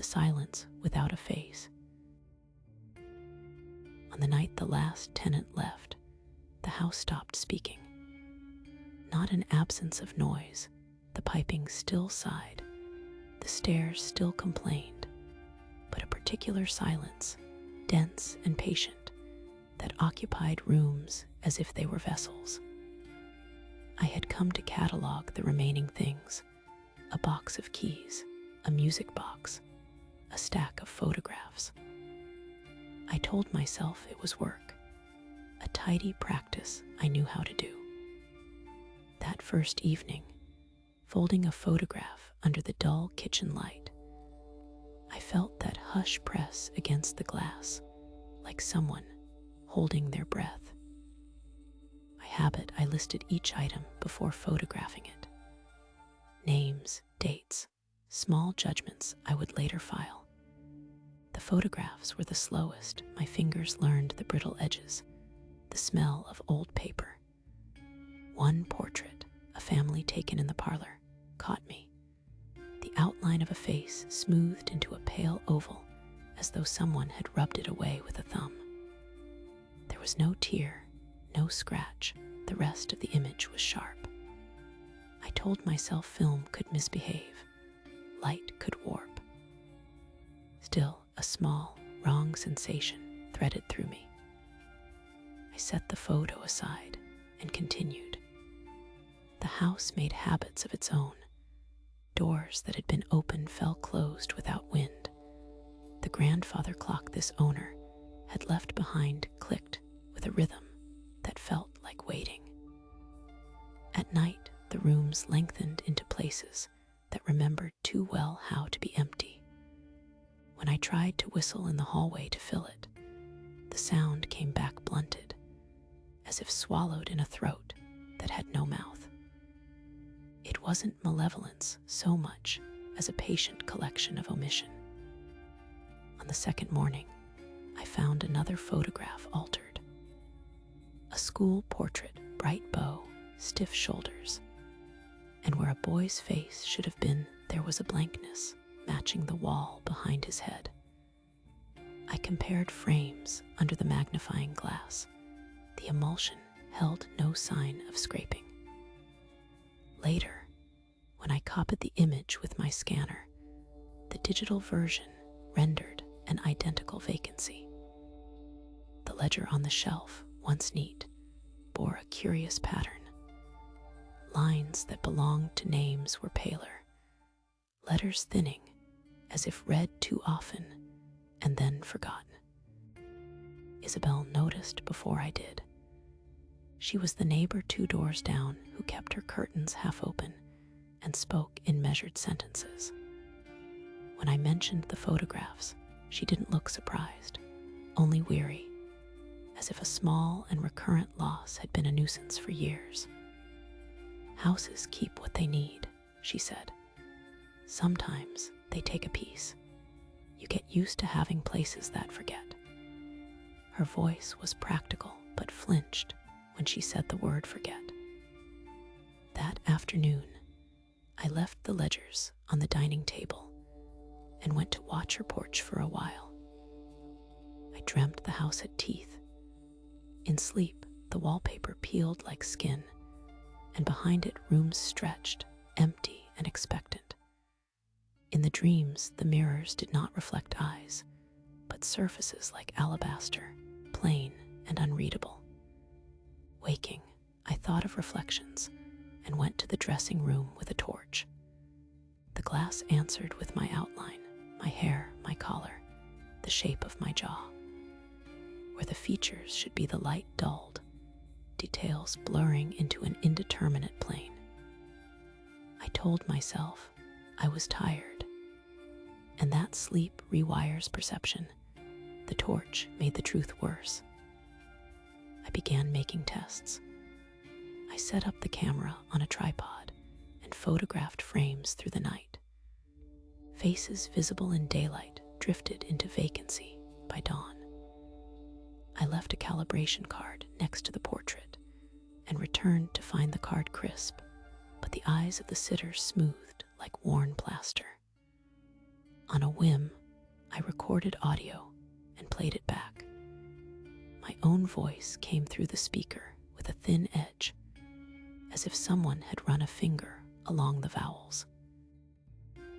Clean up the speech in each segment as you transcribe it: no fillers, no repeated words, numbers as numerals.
the silence without a face. On the night the last tenant left, the house stopped speaking. Not an absence of noise. The piping still sighed. The stairs still complained. But a particular silence, dense and patient, that occupied rooms as if they were vessels. I had come to catalogue the remaining things: a box of keys, a music box, a stack of photographs. I told myself it was work, a tidy practice I knew how to do. That first evening, folding a photograph under the dull kitchen light, I felt that hush press against the glass, like someone holding their breath. By habit, I listed each item before photographing it. Names, dates, small judgments I would later file. The photographs were the slowest. My fingers learned the brittle edges, the smell of old paper. One portrait, a family taken in the parlor, caught me. The outline of a face smoothed into a pale oval, as though someone had rubbed it away with a thumb. There was no tear, no scratch. The rest of the image was sharp. I told myself film could misbehave, light could warp. Still, a small, wrong sensation threaded through me. I set the photo aside and continued. The house made habits of its own. Doors that had been open fell closed without wind. The grandfather clock this owner had left behind clicked with a rhythm that felt like waiting. At night, the rooms lengthened into places that remembered too well how to be empty. When I tried to whistle in the hallway to fill it, the sound came back blunted, as if swallowed in a throat that had no mouth. It wasn't malevolence so much as a patient collection of omission. On the second morning, I found another photograph altered. A school portrait, bright bow, stiff shoulders, and where a boy's face should have been, there was a blankness matching the wall behind his head. I compared frames under the magnifying glass. The emulsion held no sign of scraping. Later, when I copied the image with my scanner, the digital version rendered an identical vacancy. The ledger on the shelf, once neat, bore a curious pattern. Lines that belonged to names were paler, letters thinning, as if read too often and then forgotten. Isabel noticed before I did. She was the neighbor 2 doors down who kept her curtains half open and spoke in measured sentences. When I mentioned the photographs, she didn't look surprised, only weary, as if a small and recurrent loss had been a nuisance for years. Houses keep what they need, she said. Sometimes they take a piece. You get used to having places that forget. Her voice was practical, but flinched when she said the word forget. That afternoon, I left the ledgers on the dining table and went to watch her porch for a while. I dreamt the house had teeth. In sleep, the wallpaper peeled like skin, and behind it rooms stretched, empty and expectant. In the dreams, the mirrors did not reflect eyes, but surfaces like alabaster, plain and unreadable. Waking, I thought of reflections and went to the dressing room with a torch. The glass answered with my outline, my hair, my collar, the shape of my jaw. Where the features should be, the light dulled, details blurring into an indeterminate plane. I told myself I was tired, and that sleep rewires perception. The torch made the truth worse. I began making tests. I set up the camera on a tripod and photographed frames through the night. Faces visible in daylight drifted into vacancy by dawn. I left a calibration card next to the portrait and returned to find the card crisp, but the eyes of the sitter smoothed like worn plaster. On a whim, I recorded audio and played it back. My own voice came through the speaker with a thin edge, as if someone had run a finger along the vowels.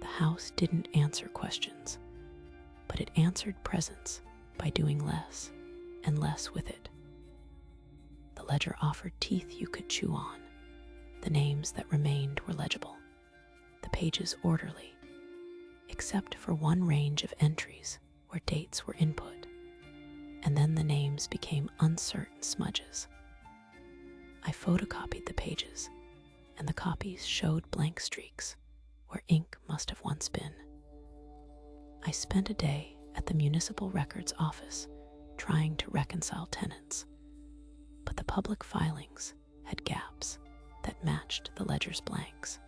The house didn't answer questions, but it answered presence by doing less and less with it. The ledger offered teeth you could chew on. The names that remained were legible, the pages orderly, except for one range of entries where dates were input, and then the names became uncertain smudges. I photocopied the pages, and the copies showed blank streaks where ink must have once been. I spent a day at the municipal records office trying to reconcile tenants, but the public filings had gaps that matched the ledger's blanks.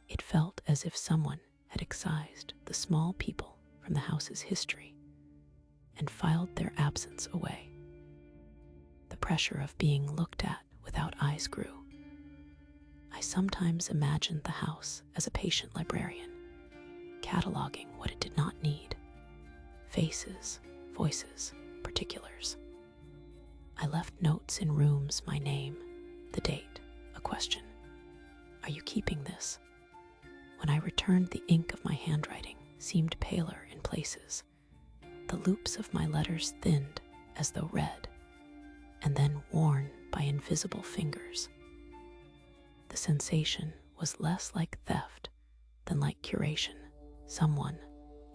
It felt as if someone had excised the small people from the house's history and filed their absence away. The pressure of being looked at without eyes grew. I sometimes imagined the house as a patient librarian, cataloging what it did not need: faces, voices, particulars. I left notes in rooms: my name, the date, a question. Are you keeping this? When I returned, the ink of my handwriting seemed paler in places. The loops of my letters thinned as though read, and then worn by invisible fingers. The sensation was less like theft than like curation, someone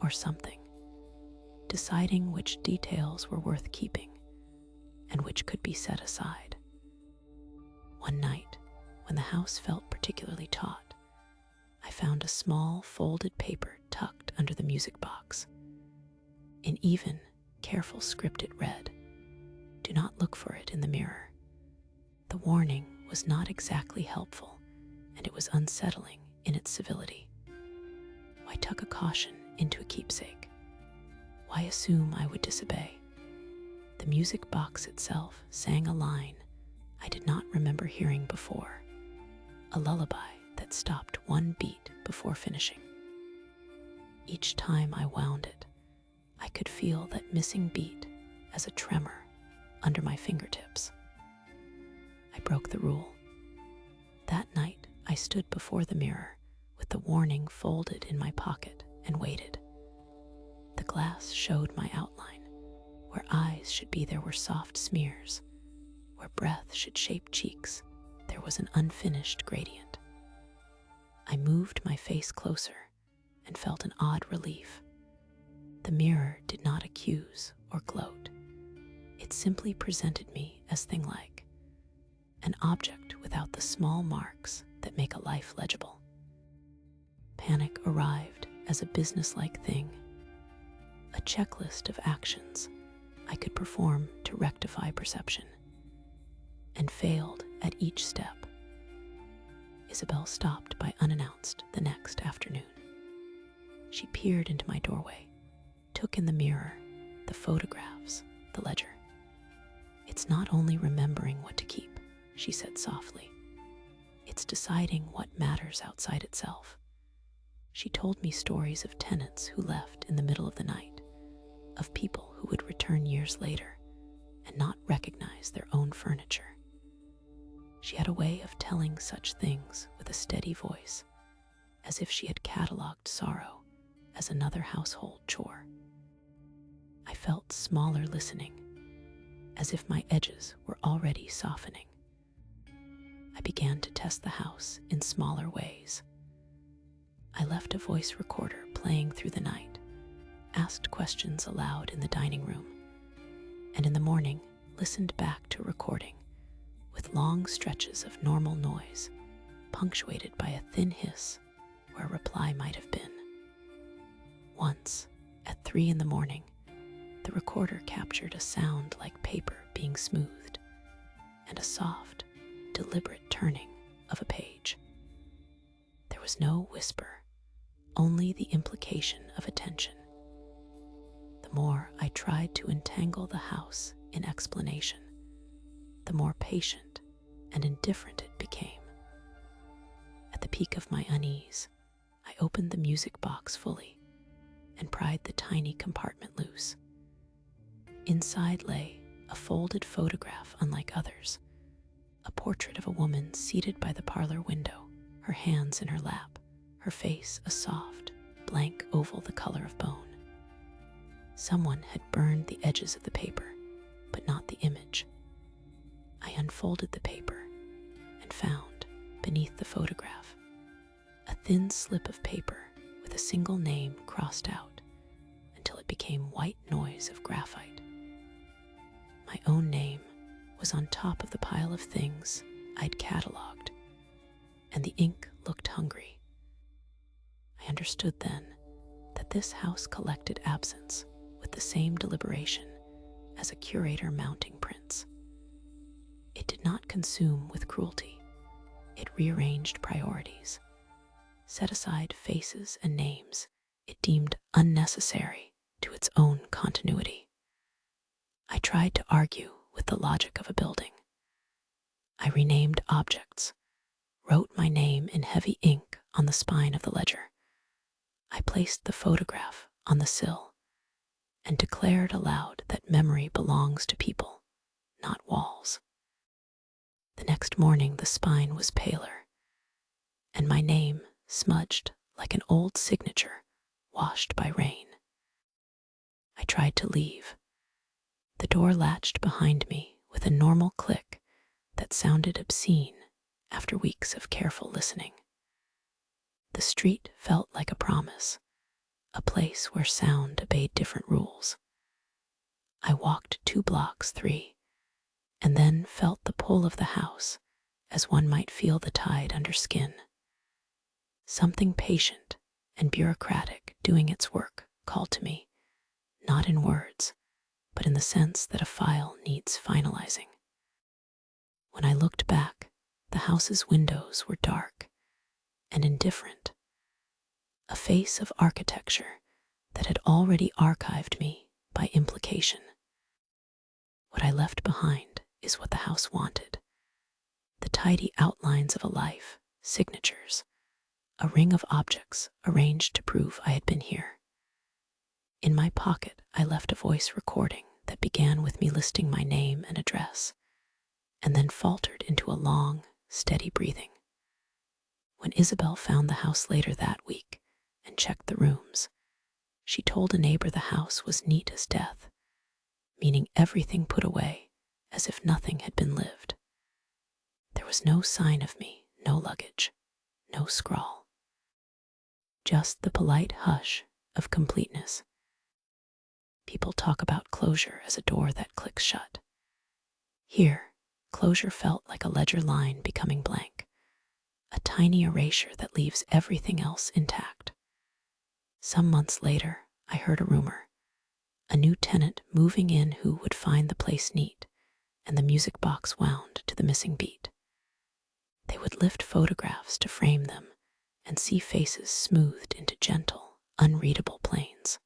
or something, deciding which details were worth keeping and which could be set aside. One night, when the house felt particularly taut, I found a small folded paper tucked under the music box. In even, careful script it read, "Do not look for it in the mirror." The warning was not exactly helpful, and it was unsettling in its civility. Why tuck a caution into a keepsake? Why assume I would disobey? The music box itself sang a line I did not remember hearing before, a lullaby that stopped one beat before finishing. Each time I wound it, I could feel that missing beat as a tremor under my fingertips. I broke the rule. That night, I stood before the mirror with the warning folded in my pocket and waited. The glass showed my outline. Where eyes should be, there were soft smears. Where breath should shape cheeks, there was an unfinished gradient. I moved my face closer and felt an odd relief. The mirror did not accuse or gloat. It simply presented me as thing-like, an object without the small marks that make a life legible. Panic arrived as a businesslike thing, a checklist of actions I could perform to rectify perception, and failed at each step. Isabel stopped by unannounced the next afternoon. She peered into my doorway, took in the mirror, the photographs, the ledger. "It's not only remembering what to keep," she said softly. "It's deciding what matters outside itself." She told me stories of tenants who left in the middle of the night, of people who would return years later and not recognize their own furniture. She had a way of telling such things with a steady voice, as if she had catalogued sorrow as another household chore. I felt smaller listening, as if my edges were already softening. I began to test the house in smaller ways. I left a voice recorder playing through the night, asked questions aloud in the dining room, and in the morning listened back to a recording with long stretches of normal noise, punctuated by a thin hiss where a reply might have been. Once, at 3 a.m, the recorder captured a sound like paper being smoothed and a soft, deliberate turning of a page. There was no whisper, only the implication of attention. The more I tried to entangle the house in explanation, the more patient and indifferent it became. At the peak of my unease, I opened the music box fully and pried the tiny compartment loose. Inside lay a folded photograph unlike others, a portrait of a woman seated by the parlor window, her hands in her lap, her face a soft, blank oval the color of bone. Someone had burned the edges of the paper, but not the image. I unfolded the paper and found, beneath the photograph, a thin slip of paper with a single name crossed out until it became white noise of graphite. My own name was on top of the pile of things I'd catalogued, and the ink looked hungry. I understood then that this house collected absence with the same deliberation as a curator mounting prints. It did not consume with cruelty. It rearranged priorities, set aside faces and names it deemed unnecessary to its own continuity. I tried to argue with the logic of a building. I renamed objects, wrote my name in heavy ink on the spine of the ledger. I placed the photograph on the sill and declared aloud that memory belongs to people, not walls. The next morning the spine was paler, and my name smudged like an old signature washed by rain. I tried to leave. The door latched behind me with a normal click that sounded obscene after weeks of careful listening. The street felt like a promise, a place where sound obeyed different rules. I walked 2 blocks, 3, and then felt the pull of the house as one might feel the tide under skin. Something patient and bureaucratic doing its work called to me, not in words, but in the sense that a file needs finalizing. When I looked back, the house's windows were dark and indifferent, a face of architecture that had already archived me by implication. What I left behind is what the house wanted: the tidy outlines of a life, signatures, a ring of objects arranged to prove I had been here. In my pocket, I left a voice recording that began with me listing my name and address, and then faltered into a long, steady breathing. When Isabel found the house later that week and checked the rooms, she told a neighbor the house was neat as death, meaning everything put away as if nothing had been lived. There was no sign of me, no luggage, no scrawl. Just the polite hush of completeness. People talk about closure as a door that clicks shut. Here, closure felt like a ledger line becoming blank, a tiny erasure that leaves everything else intact. Some months later, I heard a rumor: a new tenant moving in who would find the place neat and the music box wound to the missing beat. They would lift photographs to frame them and see faces smoothed into gentle, unreadable planes.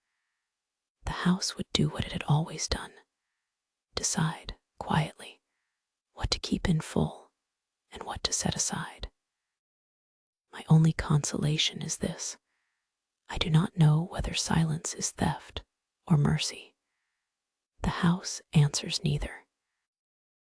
The house would do what it had always done: decide, quietly, what to keep in full and what to set aside. My only consolation is this: I do not know whether silence is theft or mercy. The house answers neither.